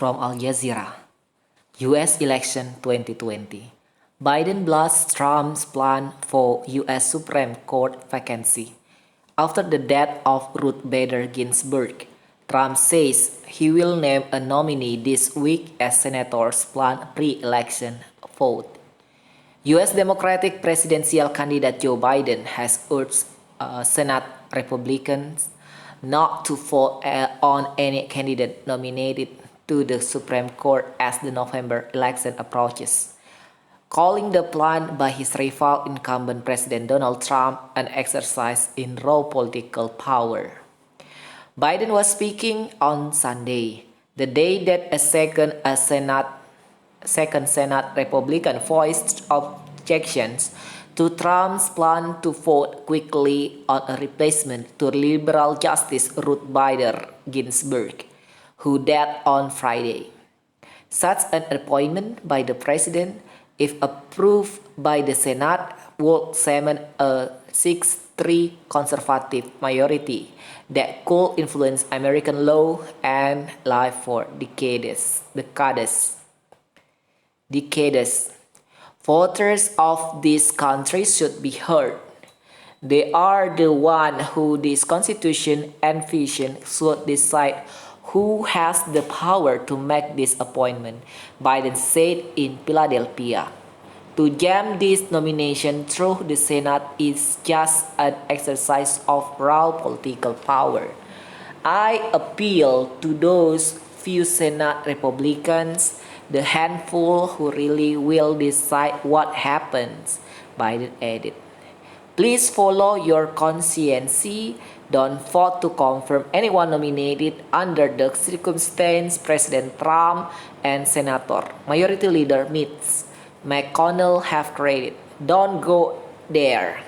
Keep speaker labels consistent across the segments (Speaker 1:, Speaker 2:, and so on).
Speaker 1: from Al Jazeera. US election 2020. Biden blasts Trump's plan for US Supreme Court vacancy. After the death of Ruth Bader Ginsburg, Trump says he will name a nominee this week as senators plan pre-election vote. US Democratic presidential candidate Joe Biden has urged Senate Republicans not to vote on any candidate nominated to the Supreme Court as the November election approaches, calling the plan by his rival incumbent President Donald Trump an exercise in raw political power. Biden was speaking on Sunday, the day that a second Senate Republican voiced objections to Trump's plan to vote quickly on a replacement to liberal Justice Ruth Bader Ginsburg, who died on Friday. Such an appointment by the president, if approved by the Senate, would summon a 6-3 conservative majority that could influence American law and life for decades. Voters of this country should be heard. They are the ones who this Constitution and vision should decide who has the power to make this appointment, Biden said in Philadelphia. To jam this nomination through the Senate is just an exercise of raw political power. I appeal to those few Senate Republicans, the handful who really will decide what happens, Biden added. Please follow your conscience. Don't vote to confirm anyone nominated under the circumstance. President Trump and Senator Majority Leader Mitch McConnell have created. Don't go there.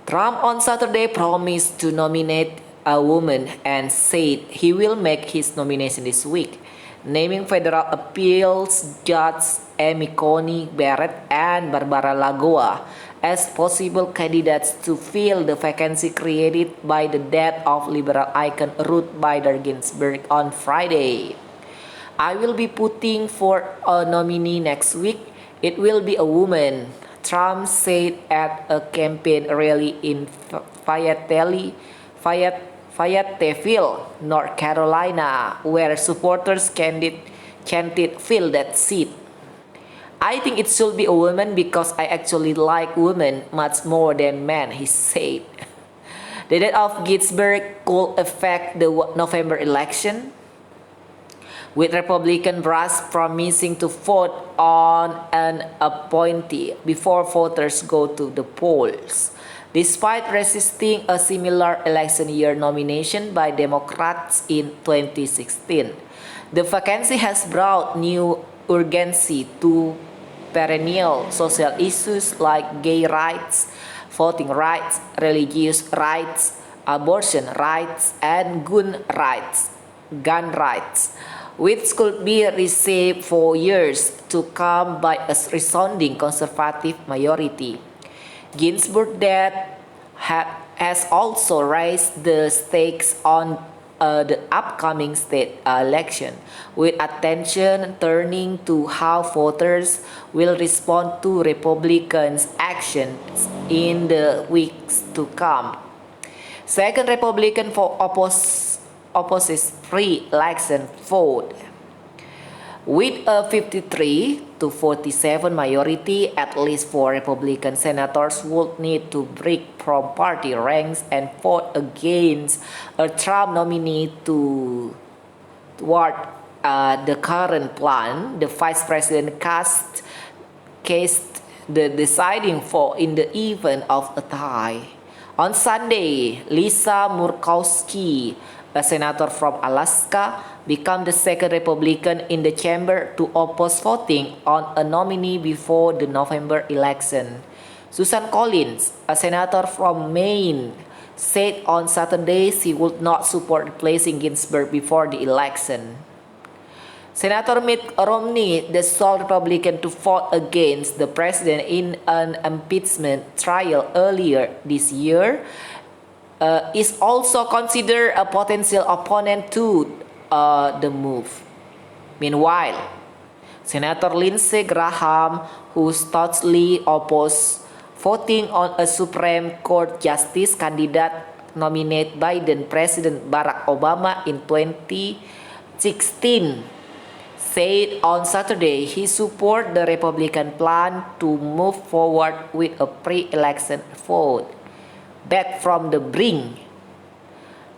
Speaker 1: Trump on Saturday promised to nominate a woman and said he will make his nomination this week, naming federal appeals judge Amy Coney Barrett and Barbara Lagoa as possible candidates to fill the vacancy created by the death of liberal icon Ruth Bader Ginsburg on Friday. I will be putting for a nominee next week. It will be a woman, Trump said at a campaign rally in Fayetteville, North Carolina, where supporters chanted "Fill that seat." I think it should be a woman because I actually like women much more than men, he said. The death of Ginsburg could affect the November election, with Republican brass promising to vote on an appointee before voters go to the polls, despite resisting a similar election year nomination by Democrats in 2016. The vacancy has brought new urgency to perennial social issues like gay rights, voting rights, religious rights, abortion rights, and gun rights, which could be received for years to come by a resounding conservative majority. Ginsburg's death has also raised the stakes on the upcoming state election, with attention turning to how voters will respond to Republicans' actions in the weeks to come. Second, Republican opposes pre-election vote. With a 53-47 majority, at least 4 Republican senators would need to break from party ranks and vote against a Trump nominee to thwart the current plan. The vice president cast the deciding vote in the event of a tie. On Sunday, Lisa Murkowski, a senator from Alaska, became the second Republican in the chamber to oppose voting on a nominee before the November election. Susan Collins, a senator from Maine, said on Saturday she would not support replacing Ginsburg before the election. Senator Mitt Romney, the sole Republican to vote against the president in an impeachment trial earlier this year, is also considered a potential opponent to the move. Meanwhile, Senator Lindsey Graham, who staunchly opposed voting on a Supreme Court justice candidate nominated by then President Barack Obama in 2016, said on Saturday he supported the Republican plan to move forward with a pre-election vote back from the brink.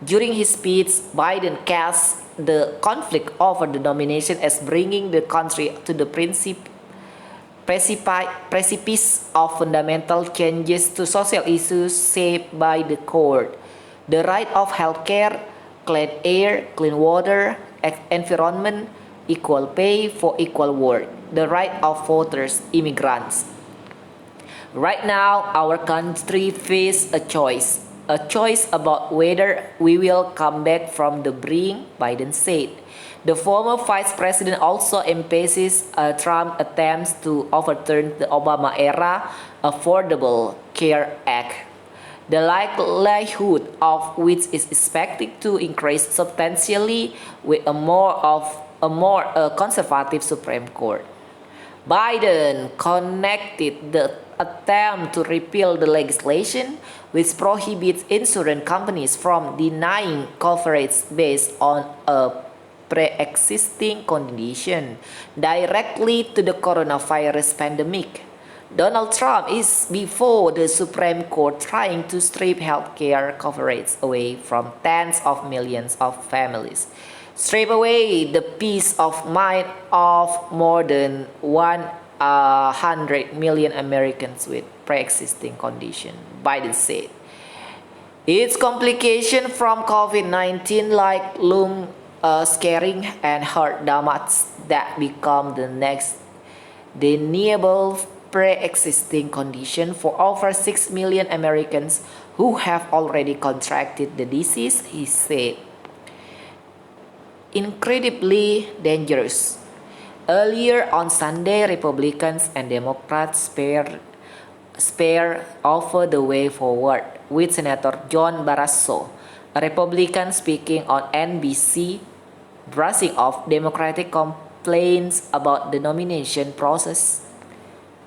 Speaker 1: During his speech, Biden cast the conflict over the nomination as bringing the country to the precipice of fundamental changes to social issues shaped by the court. The right of health care, clean air, clean water, environment, equal pay for equal work, the right of voters, immigrants. Right now, our country faces a choice about whether we will come back from the brink, Biden said. The former vice president also emphasized Trump's attempts to overturn the Obama-era Affordable Care Act, the likelihood of which is expected to increase substantially with a more conservative Supreme Court. Biden connected the attempt to repeal the legislation, which prohibits insurance companies from denying coverage based on a pre-existing condition, directly to the coronavirus pandemic. Donald Trump is before the Supreme Court trying to strip healthcare coverage away from tens of millions of families. Strip away the peace of mind of more than 100 million Americans with pre-existing condition, Biden said. Its complications from COVID-19 like lung scarring and heart damage that become the next deniable pre-existing condition for over 6 million Americans who have already contracted the disease, he said. Incredibly dangerous. Earlier on Sunday, Republicans and Democrats spare over the way forward, with Senator John Barrasso, a Republican, speaking on NBC, brushing off Democratic complaints about the nomination process.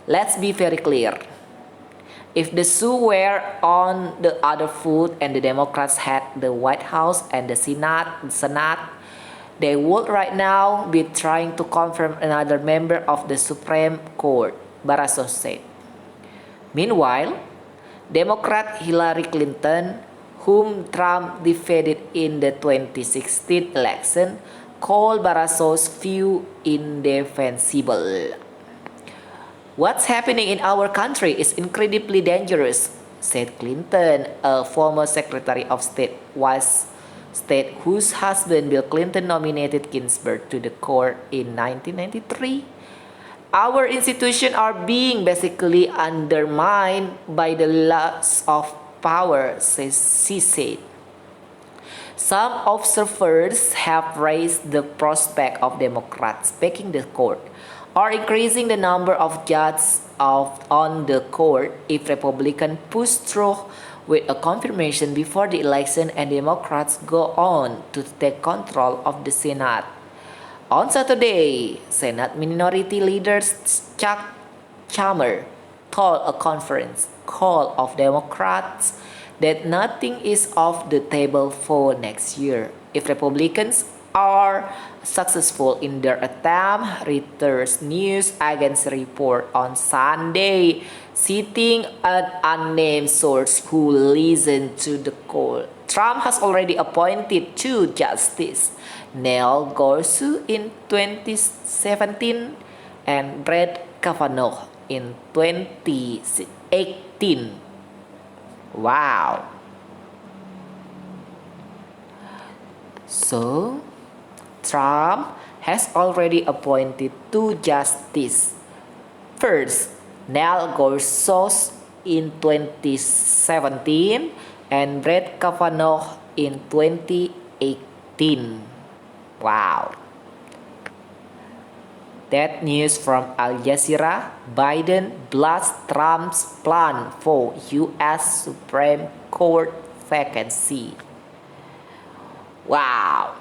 Speaker 1: Let's be very clear. If the shoe were on the other foot and the Democrats had the White House and the Senate, they would right now be trying to confirm another member of the Supreme Court, Barrasso said. Meanwhile, Democrat Hillary Clinton, whom Trump defeated in the 2016 election, called Barrasso's view indefensible. What's happening in our country is incredibly dangerous, said Clinton, a former Secretary of State whose husband Bill Clinton nominated Ginsburg to the court in 1993. Our institutions are being basically undermined by the loss of power, she said. Some observers have raised the prospect of Democrats backing the court or increasing the number of judges on the court if Republicans push through with a confirmation before the election and Democrats go on to take control of the Senate. On Saturday, Senate Minority Leader Chuck Schumer told a conference call of Democrats that nothing is off the table for next year if Republicans are successful in their attempt, Reuters news agency report on Sunday, citing an unnamed source who listened to the call. Trump has already appointed two justices, Neil Gorsuch in 2017 and Brett Kavanaugh in 2018. Wow. So, Trump has already appointed two justices. First, Neil Gorsuch in 2017 and Brett Kavanaugh in 2018. Wow. That news from Al Jazeera. Biden blasts Trump's plan for U.S. Supreme Court vacancy. Wow.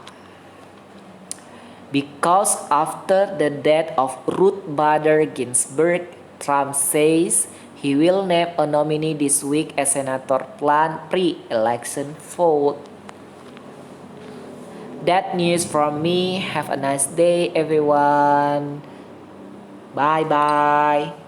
Speaker 1: Because after the death of Ruth Bader Ginsburg, Trump says he will name a nominee this week as Senator planned pre-election vote. That news from me. Have a nice day, everyone. Bye bye.